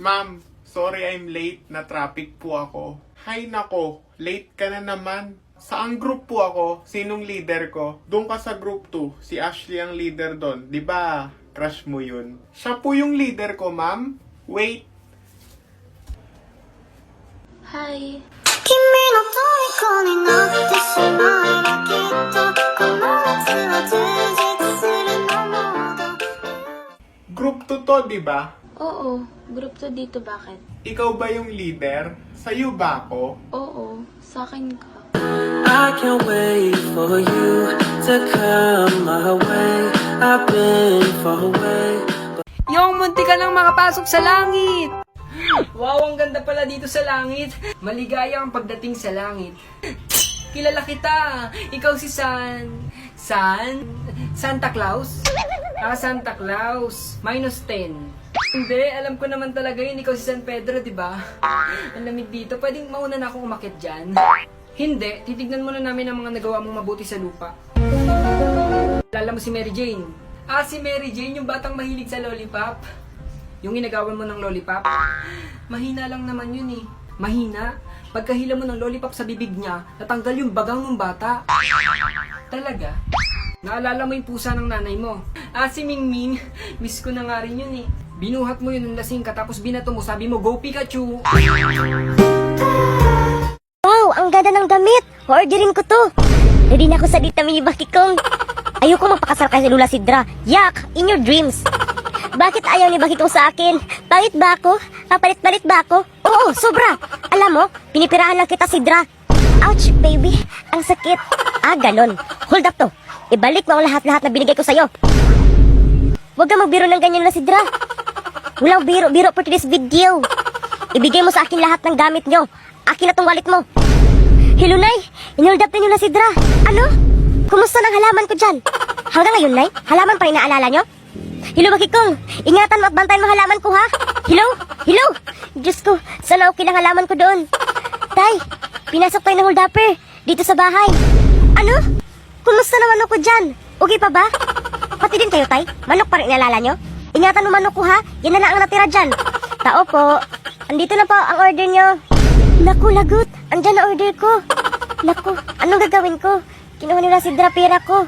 Ma'am, sorry I'm late. Na traffic po ako. Hay nako, late ka na naman. Saang group po ako? Sinong leader ko? Doon ka sa group 2. Si Ashley ang leader doon. 'Di ba? Crush mo yun. Siya po yung leader ko, ma'am. Wait. Hi. 君の虜になってしまえばきっとこの夏は充実するのもど Group 2 to, 'di ba? Oo, group to dito, bakit? Ikaw ba yung leader? Sa'yo ba ako? Oo, sa akin ka. I can't wait for you to come my way. I've been far away. Yung munti ka lang makapasok sa langit! Wow, ang ganda pala dito sa langit. Maligaya ang pagdating sa langit. Kilala kita. Ikaw si Santa Claus? Santa Claus. -10. Hindi, alam ko naman talaga yun. Ikaw si San Pedro, di ba? Ang lamig dito. Pwedeng mauna na akong umakyat dyan. Hindi, titignan muna namin ang mga nagawa mong mabuti sa lupa. Alala mo si Mary Jane? Si Mary Jane, yung batang mahilig sa lollipop. Yung ginagawan mo ng lollipop. Mahina lang naman yun eh. Mahina? Pagkahila mo ng lollipop sa bibig niya, natanggal yung bagang ng bata. Talaga? Naalala mo yung pusa ng nanay mo? Si Mingming. Miss ko na nga rin yun eh. Binuhat mo yun ng lasing ka tapos binato mo, sabi mo, "Go Pikachu!" Wow, ang ganda ng damit! Orderin ko to! Ready na ako sa dita may bakikong. Ayoko magpakasal kay Lula Sidra. Yak! In your dreams! Bakit ayaw ni Bakikong sa akin? Bakit ba ako? Papalit-palit ba ako? Oo, sobra! Alam mo, pinipirahan lang kita, Sidra. Ouch, baby! Ang sakit. Ganon. Hold up to. Ibalik mo ang lahat-lahat na binigay ko sa'yo. Huwag kang magbiro ng ganyan na, Sidra. Walang biro for today's video. Ibigay mo sa akin lahat ng gamit nyo. Akin na tong wallet mo. Hello, Nay. Inold up na nyo na, Sidra. Ano? Kumusta ng halaman ko dyan? Hanggang ngayon, Nay, halaman pa rin naalala nyo? Hello, Bakikong. Ingatan mo at bantayan mo halaman ko, ha? Hello? Hello? Diyos ko, sana okay lang halaman ko doon. Tay, pinasok tayo ng hold upper dito sa bahay. Ano? Kumusta naman ako dyan? Okay pa ba? Pati din kayo, Tay? Manok pa rin naalala nyo? Ingatan mo manok ko, ha? Yan na lang ang natira dyan. Tao po. Andito na po ang order nyo. Naku, lagot. Andyan na order ko. Naku, anong gagawin ko? Kinuha nila si Drapera ko.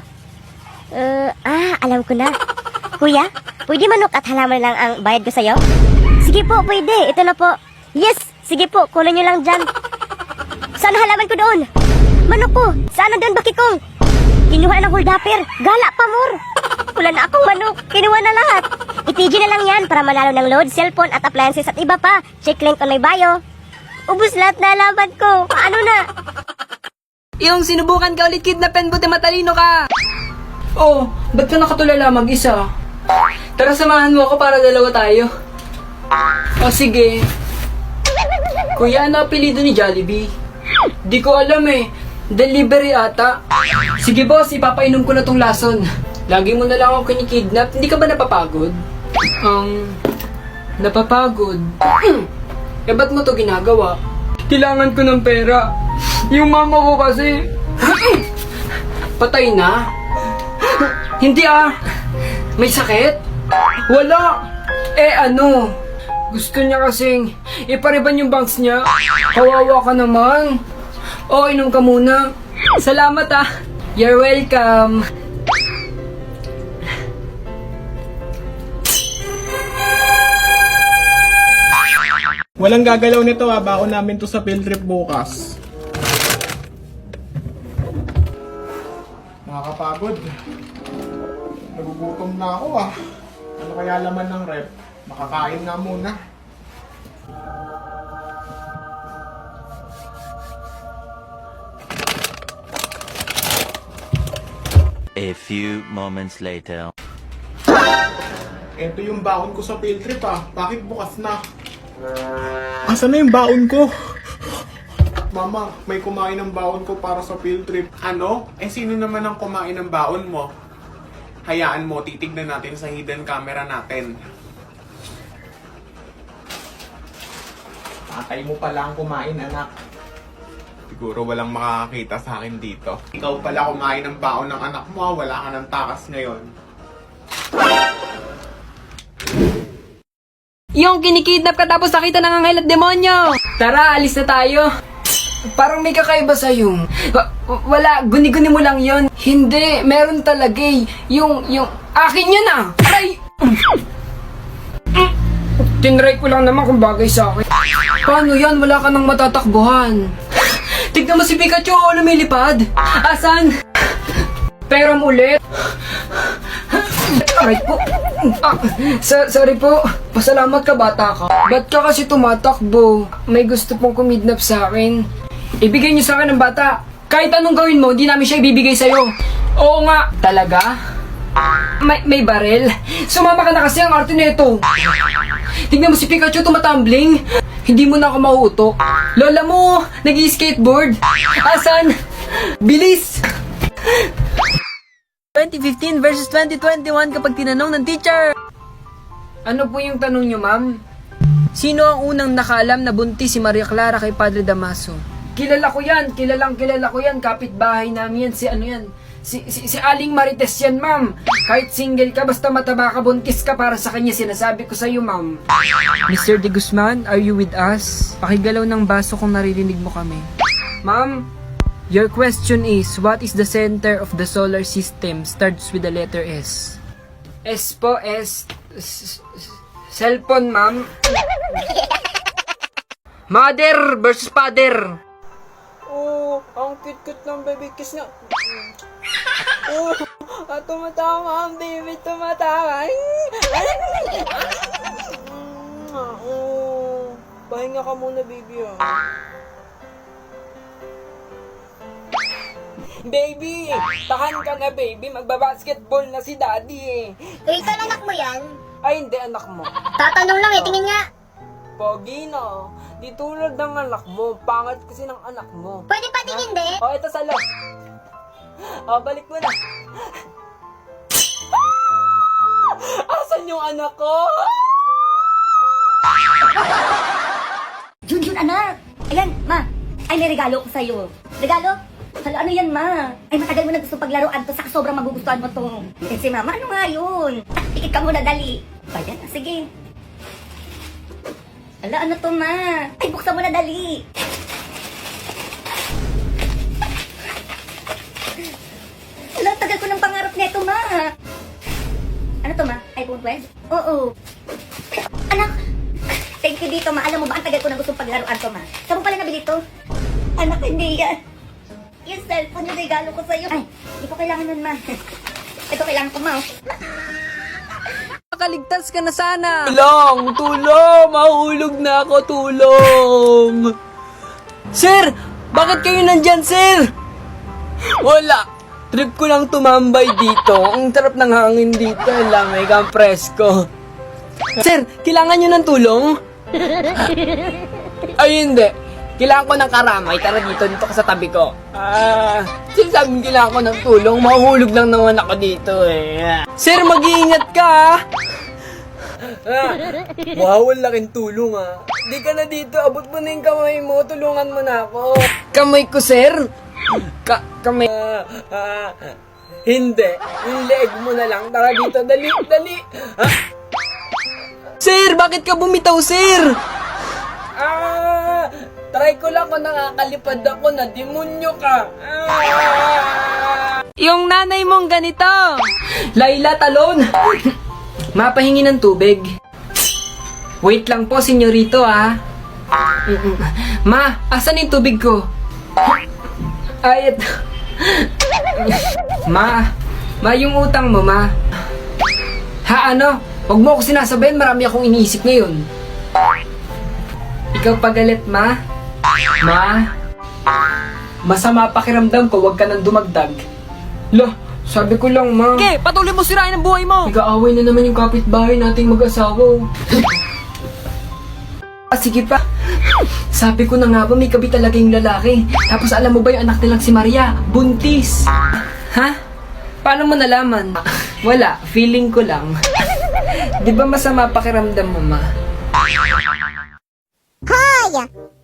Alam ko na. Kuya, pwede manok at halaman lang ang bayad ko sa'yo? Sige po, pwede. Ito na po. Yes, sige po. Kunin nyo lang dyan. Saan halaman ko doon? Manok ko. Saan na doon, Bakikong? Kinuha ng holdupper. Gala pa, mor. Wala na akong manok. Kinuha na lahat. Itigil na lang yan para manalo ng load, cellphone at appliances at iba pa. Check link on my bio. Ubus lahat na alaman ko. Paano na? Yung sinubukan ka ulit kidnapin, buti matalino ka. Oh, ba't ka nakatulala mag-isa? Tara, samahan mo ako para dalawa tayo. Sige. Kuya, ano apelido ni Jollibee? Di ko alam eh. Delivery ata. Sige boss, ipapainom ko na tong lason. Lagi mo na lang ako kinikidnap. Hindi ka ba napapagod? Napapagod? Ba't mo to ginagawa? Kailangan ko ng pera. Yung mama ko kasi patay na. Hindi May sakit? Wala. Ano? Gusto niya kasing ipariban yung bangs niya. Kawawa ka naman. Inom ka muna. Salamat You're welcome. Walang gagalaw nito, baon namin to sa field trip bukas. Nakakapagod. Nagugutom na ako Ano kaya laman ng rep? Makakain na muna. A few moments later. Ito yung baon ko sa field trip Bakit bukas na? Asan na yung baon ko? Mama, may kumain ng baon ko para sa field trip. Ano? Sino naman ang kumain ng baon mo? Hayaan mo, titignan natin sa hidden camera natin. Tatay mo pala ang kumain, anak. Siguro walang makakakita sa akin dito. Ikaw pala kumain ng baon ng anak mo, wala ka ng takas ngayon. Yung kinikidnap ka tapos nakita ng anghel at demonyo. Tara, alis na tayo. Parang may kakaiba sa'yo. Wala, guni-guni mo lang yon. Hindi, meron talaga eh. Yung, akin yun ah. Aray! Tinry ko lang naman kung bagay sa akin. Paano yan? Wala ka nang matatakbuhan. Tignan mo si Pikachu, lumilipad. Asan? Peram ulit. Aray po. Sorry po. Pasalamat ka, bata ka. Ba't ka kasi tumatakbo? May gusto pong kumidnap sa akin. Ibigay niyo sa akin ng bata. Kahit anong gawin mo, hindi namin siya ibibigay sa'yo. Oo nga. Talaga? May barel? Sumama ka na kasi ang arte nito. Tignan mo si Pikachu tumatumbling. Hindi mo na ako mauutok. Lola mo, nag-skateboard. Asan? Bilis! 2015 versus 2021 kapag tinanong ng teacher. Ano po yung tanong nyo, ma'am? Sino ang unang nakaalam na buntis si Maria Clara kay Padre Damaso? Kilala ko yan, kilala ko yan, kapitbahay namin yan, si ano yan? Si Aling Marites yan, ma'am. Kahit single ka, basta mataba ka, buntis ka, para sa kanya sinasabi ko sa'yo, ma'am. Mr. De Guzman, are you with us? Pakigalaw ng baso kung naririnig mo kami. Ma'am, your question is, what is the center of the solar system? Starts with the letter S. S po, S. Cellphone, ma'am. Mother versus father. Oh, ang cute-cute ng baby kiss niya. Oh, tumatawa ang baby, tumatawa. Oh, pahinga ka muna, baby, ah. Baby, tahan ka na, baby. Magbabasketball na si daddy, eh. Ito anak mo yan? Ay, hindi, anak mo. Tatanong lang eh, tingin nga. Pogi na. Di tulad ng anak mo. Pangat kasi ng anak mo. Pwede pa tingin din? Oh, ito salo. Oh, balik mo na. Asan yung anak ko? Junjun anak! Ayan, ma. Ay, may regalo ko sa'yo. Regalo? Hala, ano yan, ma? Ay, matagal mo na gusto paglaruan to, saka sobrang magugustuhan mo to. Eh, si mama, ano nga yun? Tikit ka muna, dali. Ayan, sige. Hala, ano to, ma? Ay, buksan mo na, dali. Hala, tagal ko ng pangarap nito, ma. Ano to, ma? iPhone 12? Oo. Anak, thank you dito, ma. Alam mo ba, ang tagal ko na gusto paglaruan to, ma. Saan mo pala nabili to? Anak, hindi yan. Yung cellphone yung regalo ko sa'yo. Ay, hindi ko kailangan nun, ma. Ito kailangan ko, ma. Makaligtas ka na sana. Tulong! Mahulog na ako, tulong! Sir! Bakit kayo nandyan, sir? Wala. Trip ko lang tumambay dito. Ang sarap ng hangin dito. Lamig ang presko. Sir, kailangan nyo ng tulong? Ay, hindi. Kailangan ko ng karamay. Tara dito ka sa tabi ko. Sinasabing kailangan ko ng tulong. Mahulog lang naman ako dito eh. Sir, mag-iingat ka Wow, ang laking tulong Di ka na dito. Abot mo na yung kamay mo. Tulungan mo na ako. Kamay ko, sir? Kamay... Hindi. Yung leg mo na lang. Tara dito. Dali. Sir, bakit ka bumitaw, sir? Try ko lang kung nakakalipad ako na demonyo ka. Yung nanay mong ganito. Layla, talon. Mapahingi ng tubig. Wait lang po, senyorito, Ma, asan yung tubig ko? Ay, ito. Ma, yung utang mo, ma. Ha, ano? Huwag mo ako sinasabihin, marami akong iniisip ngayon. Ikaw pagalit, ma? Ma? Masama pakiramdam ko, huwag ka nang dumagdag. Lah, sabi ko lang, ma. Okay, patuloy mo sirain ang buhay mo. Nag-aaway na naman yung kapitbahay nating mag-asawa. Sige pa. Sabi ko na nga ba, may kabi talaga yung lalaki. Tapos alam mo ba yung anak nilang si Maria? Buntis. Ha? Paano mo nalaman? Wala, feeling ko lang. Di ba masama pakiramdam mo, ma? Hoy!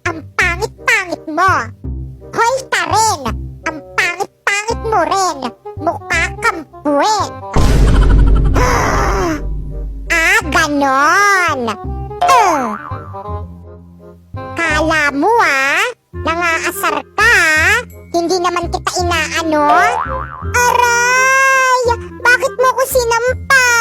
Ang pangit-pangit mo! Hoy ka rin! Ang pangit-pangit mo rin! Mukha kang puwet! Ganon! Kala mo nangaasar ka hindi naman kita inaano? Aray! Bakit mo ko sinampal?